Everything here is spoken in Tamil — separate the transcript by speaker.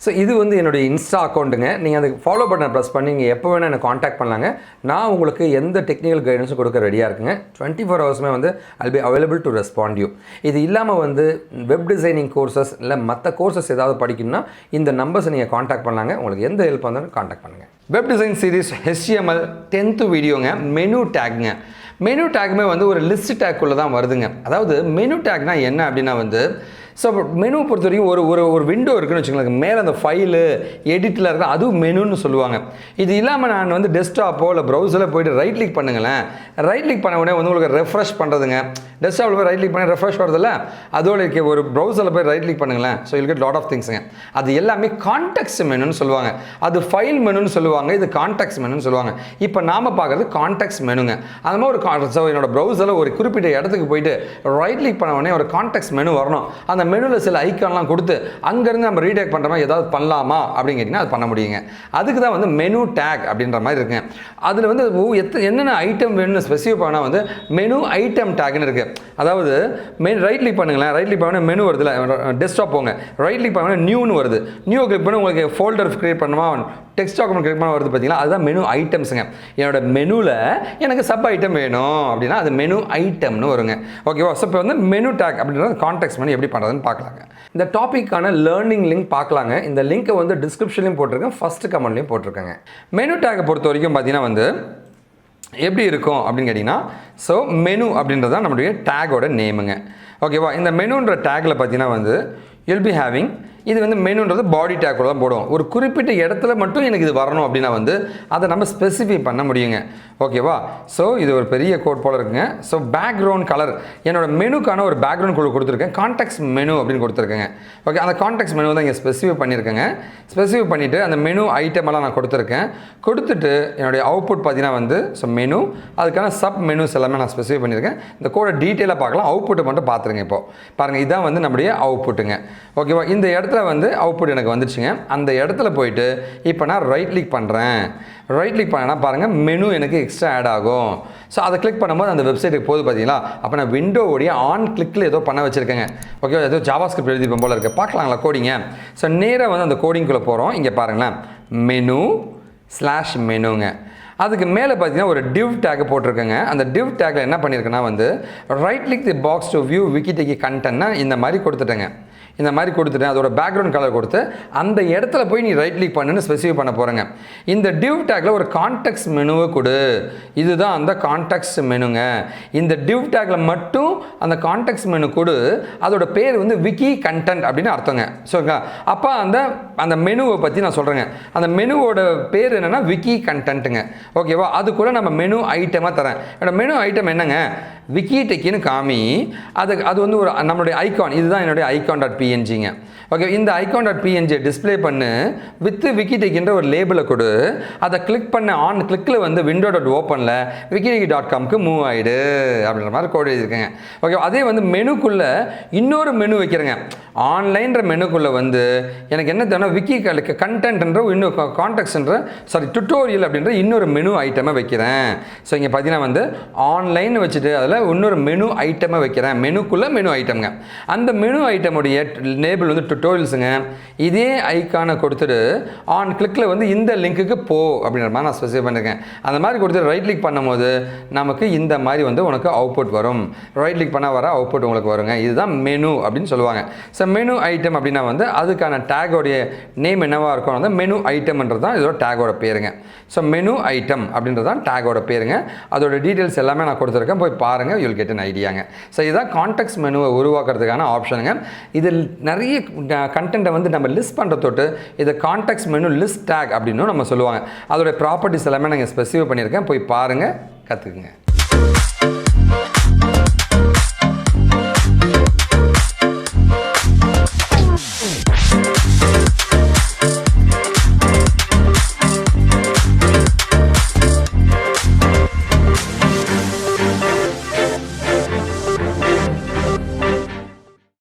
Speaker 1: ஸோ இது வந்து என்னுடைய இன்ஸ்டா அக்கௌண்ட்டுங்க. நீங்கள் அதுக்கு ஃபாலோ பட்டனை ப்ரெஸ் பண்ணி நீங்கள் எப்போ வேணால் என்னை காண்டாக்ட் பண்ணலாங்க. நான் உங்களுக்கு எந்த டெக்னிக்கல் கைடன்ஸும் கொடுக்க ரெடியாக இருக்குங்க. 24 ஹவர்ஸுமே வந்து I'll be available to respond you. இது இல்லாமல் வந்து வெப் டிசைனிங் கோர்சஸ் இல்லை மற்ற கோர்சஸ் ஏதாவது படிக்கணும்னா இந்த நம்பர்ஸை நீங்கள் காண்டாக்ட் பண்ணலாங்க. உங்களுக்கு எந்த ஹெல்ப் வந்தாலும் காண்டாக்ட் பண்ணுங்கள். Web design series HTML 10th வீடியோங்க. மெனு டேக்ங்க. மெனு டேக்குமே வந்து ஒரு லிஸ்ட் டேக்குள்ளே தான் வருதுங்க. அதாவது மெனு டேக்னா என்ன அப்படின்னா வந்து ஸோ மெனு பொறுத்த வரைக்கும் ஒரு விண்டோ இருக்குன்னு வச்சுக்கோங்களேன். மேலே அந்த ஃபைலு எடிட்டில் இருக்க அதுவும் மெனுன்னு சொல்லுவாங்க. இது இல்லாமல் நான் வந்து டெஸ்க்டாப்போ இல்லை ப்ரௌசரில் போய்ட்டு ரைட் கிளிக் பண்ணுங்களேன். ரைட் கிளிக் பண்ண உடனே வந்து உங்களுக்கு ரெஃப்ரெஷ் பண்ணுறதுங்க. டெஸ்க்டாப்பில் போய் ரைட் கிளிக் பண்ணி ரெஃப்ரெஷ் வருதில்ல, அதோட ஒரு ப்ரௌசரில் போய் ரைட் கிளிக் பண்ணுங்களேன். So you'll get lot of திங்ஸுங்க. அது எல்லாமே கான்டெக்ஸ்ட் மெனுன்னு சொல்லுவாங்க. அது ஃபைல் மெனுன்னு சொல்லுவாங்க. இது கான்டெக்ஸ்ட் மெனுன்னு சொல்லுவாங்க. இப்போ நாம் பார்க்குறது கான்டெக்ஸ்ட் மெனுங்க. அது மாதிரி ஸோ என்னோட ப்ரௌசரில் ஒரு குறிப்பிட்ட இடத்துக்கு போயிட்டு ரைட் கிளிக் பண்ண உடனே ஒரு கான்டெக்ஸ்ட் மெனு வரணும். அந்த மெனுவில் சில ஐக்கான்லாம் கொடுத்து அங்கேருந்து நம்ம ரீடேக் பண்ணுற மாதிரி ஏதாவது பண்ணலாமா அப்படின்னு கேட்டிங்கன்னா அது பண்ண முடியுங்க. அதுக்கு தான் வந்து மெனு டேக் அப்படின்ற மாதிரி இருக்குங்க. அதில் வந்து என்னென்ன ஐட்டம் வேணும்னு ஸ்பெசிஃபை பண்ணால் வந்து மெனு ஐட்டம் டேக்னு இருக்குது. அதாவது ரைட் கிளிக் பண்ணுங்களேன். ரைட் கிளிக் பண்ணால் மெனு வருதுல, டெஸ்க்டாப் போங்க, ரைட் கிளிக் பண்ணால் நியூன்னு வருது. நியூ கிளிக் பண்ணி உங்களுக்கு ஃபோல்டர் கிரியேட் பண்ணுமா, டெக்ஸ்ட் டாக்குமெண்ட் கிரியேட் பண்ண வருது பார்த்தீங்களா, அதுதான் மெனு ஐட்டம்ஸுங்க. என்னோட மெனுவில் எனக்கு சப் ஐட்டம் வேணும் அப்படின்னா அது மெனு ஐட்டம்னு வருங்க. ஓகேவா? ஸோ இப்போ வந்து மெனு டேக் அப்படின்றது கான்டெக்ஸ்ட் மெனு எப்படி பண்ணுறதுன்னு பார்க்கலாங்க. இந்த டாப்பிக்கான லேர்னிங் லிங்க் பார்க்கலாங்க. இந்த லிங்க்கை வந்து டிஸ்கிரிப்ஷன்லையும் போட்டிருக்கேன், ஃபஸ்ட்டு கமெண்ட்லையும் போட்டிருக்கேங்க. மெனு டேக்கை பொறுத்த வரைக்கும் பார்த்தீங்கன்னா வந்து எப்படி இருக்கும் அப்படின்னு கேட்டிங்கன்னா, ஸோ மெனு அப்படின்றது தான் நம்மளுடைய டேகோட நேமுங்க. ஓகேவா? இந்த மெனுன்ற டேக்கில் பார்த்தீங்கன்னா வந்து you'll be having இது வந்து மெனுன்றது பாடி டேக்குள்ள தான் போடுவோம். ஒரு குறிப்பிட்ட இடத்துல மட்டும் எனக்கு இது வரணும் அப்படின்னா வந்து அதை நம்ம ஸ்பெசிஃபை பண்ண முடியுங்க. ஓகேவா? ஸோ இது ஒரு பெரிய கோட் போல் இருக்குங்க. ஸோ பேக்ரவுண்ட் கலர் என்னோட மெனுக்கான ஒரு பேக்ரவுண்ட் குழு கொடுத்துருக்கேன். கான்டெக்ஸ்ட் மெனு அப்படின்னு கொடுத்துருக்கேங்க. ஓகே, அந்த கான்டெக்ஸ்ட் மெனு தான் இங்கே ஸ்பெசிஃபை பண்ணியிருக்கேங்க. ஸ்பெசிஃபை பண்ணிவிட்டு அந்த மெனு ஐட்டம் எல்லாம் நான் கொடுத்துருக்கேன். கொடுத்துட்டு என்னுடைய அவுட்புட் பார்த்தீங்கன்னா வந்து ஸோ மெனு அதுக்கான சப் மெனுஸ் எல்லாமே நான் ஸ்பெசிஃபை பண்ணியிருக்கேன். இந்த கோடை டீட்டெயிலாக பார்க்கலாம். அவுட்புட்டை மட்டும் பார்த்துருங்க. இப்போது பாருங்கள், இதுதான் வந்து நம்முடைய அவுட்புட்டுங்க. ஓகேவா? இந்த இடத்துல வந்து அவுட்புட் எனக்கு வந்துச்சுங்க. அந்த இடத்துல போயிட்டு இப்போ நான் ரைட் கிளிக் பண்ணுறேன். ரைட் கிளிக் பண்ணேன்னா பாருங்கள் மெனு எனக்கு எக்ஸ்ட்ரா ஆட் ஆகும். ஸோ அதை கிளிக் பண்ணும்போது அந்த வெப்சைட்டுக்கு போகுது பார்த்தீங்களா. அப்போ நான் விண்டோவுடைய ஆன் கிளிக்கில் ஏதோ பண்ண வச்சுருக்கேங்க. ஓகே, ஏதோ ஜாவாஸ்கிரிப்ட் எழுதிப்போம் போல் இருக்குது. பார்க்கலாங்களா கோடிங்க? ஸோ நேராக வந்து அந்த கோடிங்குள்ளே போகிறோம். இங்கே பாருங்களேன், மெனு/மெனுங்க. அதுக்கு மேலே பார்த்தீங்கன்னா ஒரு டிவ் டேக் போட்டிருக்கேங்க. அந்த டிவ் டேக்கில் என்ன பண்ணியிருக்கேன்னா வந்து right click the box to view விக்கிடேக்கி கண்டென்ட்னா இந்த மாதிரி கொடுத்துட்டேங்க. இந்த மாதிரி கொடுத்துட்டேன். அதோட பேக்ரவுண்ட் கலர் கொடுத்து அந்த இடத்துல போய் நீ ரைட் கிளிக் பண்ணுன்னு ஸ்பெசிஃபை பண்ண போகிறேங்க. இந்த டிவ் டேக்கில் ஒரு கான்டெக்ஸ்ட் மெனுவை கொடு. இதுதான் அந்த கான்டெக்ஸ்ட் மெனுங்க. இந்த டிவ் டேக்கில் மட்டும் அந்த கான்டெக்ஸ்ட் மெனு கொடு. அதோட பேர் வந்து விக்கி கண்டென்ட் அப்படின்னு அர்த்தங்க. சரிங்களா? அப்போ அந்த மெனுவை பற்றி நான் சொல்கிறேங்க. அந்த மெனுவோட பேர் என்னென்னா விக்கி கண்டென்ட்டுங்க. ஓகேவா? அது கூட நம்ம மெனு ஐட்டமாக தரேன். என்னோட மெனு ஐட்டம் என்னங்க, விக்கிடெக்கின்னு காமி. அது வந்து ஒரு நம்மளுடைய ஐகான். இதுதான் என்னுடைய icon.pngங்க. ஓகே, இந்த icon.png டிஸ்பிளே பண்ணு வித் விக்கிடெக்கின்ற ஒரு லேபிளை கொடு. அதை கிளிக் பண்ண ஆன் கிளிக்கில் வந்து window.openல wikideki.comக்கு மூவ் ஆகிடு அப்படின்ற மாதிரி கோடு எழுதியிருக்கேங்க. ஓகே, அதே வந்து மெனுக்குள்ளே இன்னொரு மெனு வைக்கிறேங்க. ஆன்லைன்ற மெனுக்குள்ளே வந்து எனக்கு என்ன தேவைன்னா விக்கி கண்டென்ட்ன்ற இன்னும் கான்டெக்ட்ன்ற டுட்டோரியல் அப்படின்ற இன்னொரு மெனு ஐட்டமை வைக்கிறேன். ஸோ இங்கே பார்த்தீங்கன்னா வந்து ஆன்லைன் வச்சுட்டு அதில் இன்னொரு மெனு ஐட்டமை வைக்கிறேன். மெனுக்குள்ளே மெனு ஐட்டம்ங்க. அந்த மெனு ஐட்டமுடைய லேபிள் வந்து டுட்டோரியல்ஸுங்க. இதே ஐக்கானை கொடுத்துட்டு ஆன் கிளிக்கில் வந்து இந்த லிங்க்குக்கு போ அப்படின்ற மாதிரி நான் ஸ்பெசிஃபை பண்ணியிருக்கேன். அந்த மாதிரி கொடுத்துட்டு ரைட் கிளிக் பண்ணும்போது நமக்கு இந்த மாதிரி வந்து உனக்கு அவுட்புட் வரும். ரைட் கிளிக் பண்ணால் வர அவுட்புட் உங்களுக்கு வருங்க. இதுதான் மெனு அப்படின்னு சொல்லுவாங்க. ஸோ மெனு ஐட்டம் அப்படின்னா வந்து அதுக்கான டேகோடைய நேம் என்னவாக இருக்கும் வந்து மெனு ஐட்டம்ன்றது தான் இதோட டேகோட பேருங்க. ஸோ மெனு ஐட்டம் அப்படின்றது தான் டேகோட பேருங்க. அதோட டீட்டெயில்ஸ் எல்லாமே நான் கொடுத்துருக்கேன், போய் பாருங்கள். யூல் கெட் அன் ஐடியாங்க. ஸோ இதுதான் கான்டெக்ஸ்ட் மெனுவை உருவாக்குறதுக்கான ஆப்ஷனுங்க. இதில் நிறைய கண்டென்ட்டை வந்து நம்ம லிஸ்ட் பண்ணுற தொட்டு இதை கான்டெக்ஸ்ட் மெனு லிஸ்ட் டேக் அப்படின்னு நம்ம சொல்லுவாங்க. அதோட ப்ராப்பர்ட்டிஸ் எல்லாமே நாங்கள் ஸ்பெசிஃபை பண்ணியிருக்கேன், போய் பாருங்கள், கற்றுக்குங்க.